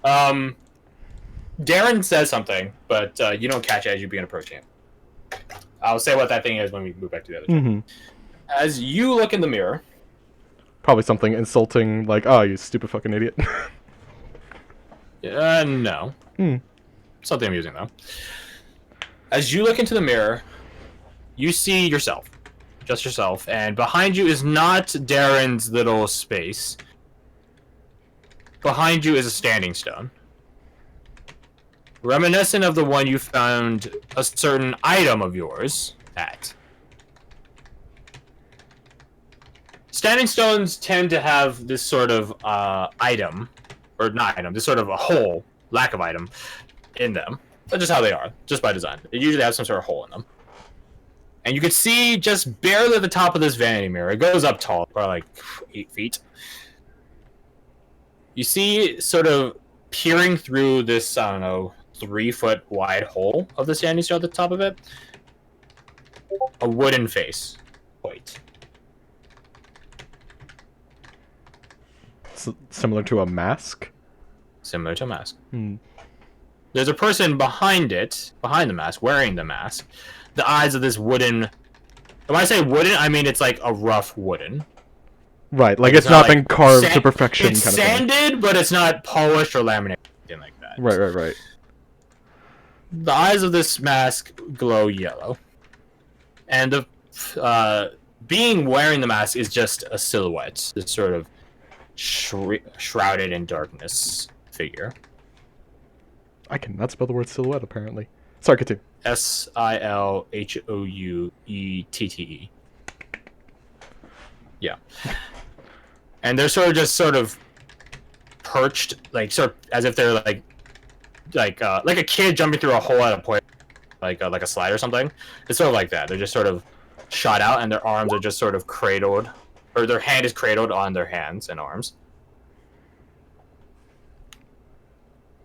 Darren says something, but you don't catch it as you begin approaching it. I'll say what that thing is when we move back to the other thing. As you look in the mirror... Probably something insulting, like, oh, you stupid fucking idiot. No. Something amusing, though. As you look into the mirror, you see yourself. Just yourself. And behind you is not Darren's little space. Behind you is a standing stone. Reminiscent of the one you found a certain item of yours at. Standing stones tend to have this sort of item, or not item, this sort of a hole, lack of item, in them. That's just how they are, just by design. They usually have some sort of hole in them. And you can see just barely at the top of this vanity mirror, it goes up tall, probably like 8 feet. You see sort of peering through this, I don't know, 3-foot wide hole of the standing stone at the top of it. A wooden face. White. Similar to a mask? Similar to a mask. There's a person behind it, behind the mask, wearing the mask. The eyes of this wooden... When I say wooden, I mean it's like a rough wooden. Right, like it's not like been carved to perfection. It's kind of sanded, thing. but it's not polished or laminated, anything like that. Right. The eyes of this mask glow yellow. And the being wearing the mask is just a silhouette. This sort of shrouded in darkness figure. I cannot spell the word silhouette, apparently. Sorry, continue. Silhouette. Yeah. And they're sort of perched, like sort of as if they're like a kid jumping through a hole at a point, like a slide or something. It's sort of like that. They're just sort of shot out, and their arms are just sort of cradled, or their hand is cradled on their hands and arms.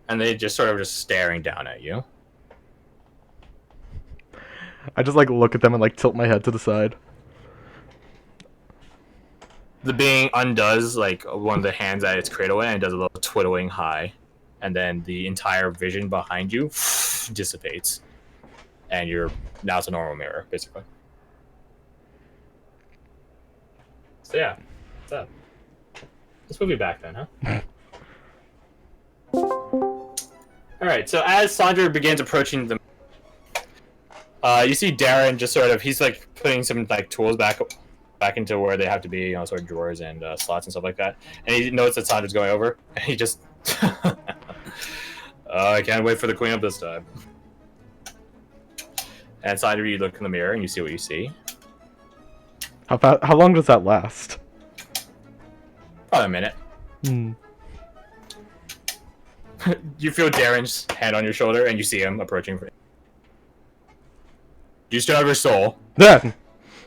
And they just sort of staring down at you. I just like look at them and like tilt my head to the side. The being undoes like one of the hands at its cradle and does a little twiddling high, and then the entire vision behind you dissipates, and now it's a normal mirror basically. So yeah, what's up? Let's move you back then, huh? Alright, so as Sandra begins approaching the... you see Darren just sort of... He's like putting some like tools back into where they have to be, you know, sort of drawers and slots and stuff like that. And he notes that Sandra's going over, and he just... I can't wait for the cleanup this time. And Sandra, you look in the mirror and you see what you see. How long does that last? Probably a minute. You feel Darren's hand on your shoulder, and you see him approaching. Do you still have your soul? Yeah.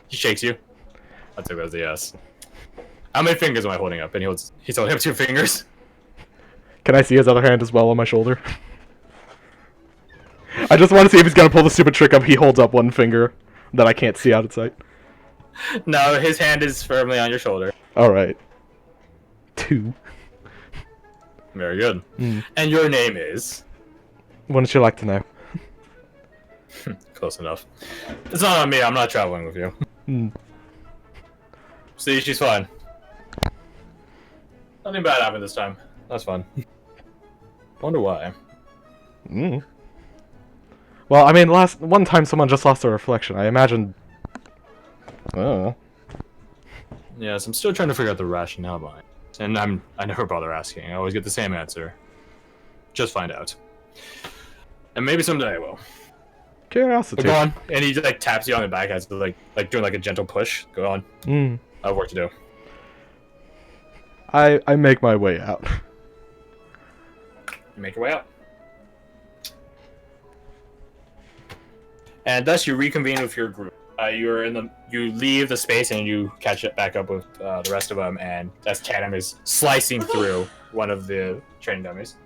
He shakes you. I'd say that's a yes. How many fingers am I holding up? And he's holding up 2 fingers. Can I see his other hand as well on my shoulder? I just want to see if he's gonna pull the stupid trick of he holds up 1 finger that I can't see out of sight. No, his hand is firmly on your shoulder. Alright. 2. Very good. And your name is? Wouldn't you like to know? Close enough. It's not on me, I'm not traveling with you. See, she's fine. Nothing bad happened this time. That's fun. Wonder why. Well, I mean, one time someone just lost their reflection. I imagine... Oh. Yes, I'm still trying to figure out the rationale behind it. And I never bother asking. I always get the same answer. Just find out. And maybe someday I will. Curiosity. But go on. And he like taps you on the back as like doing like a gentle push. Go on. I have work to do. I make my way out. You make your way out. And thus you reconvene with your group. You leave the space and you catch it back up with the rest of them, and as Tatum is slicing through one of the training dummies.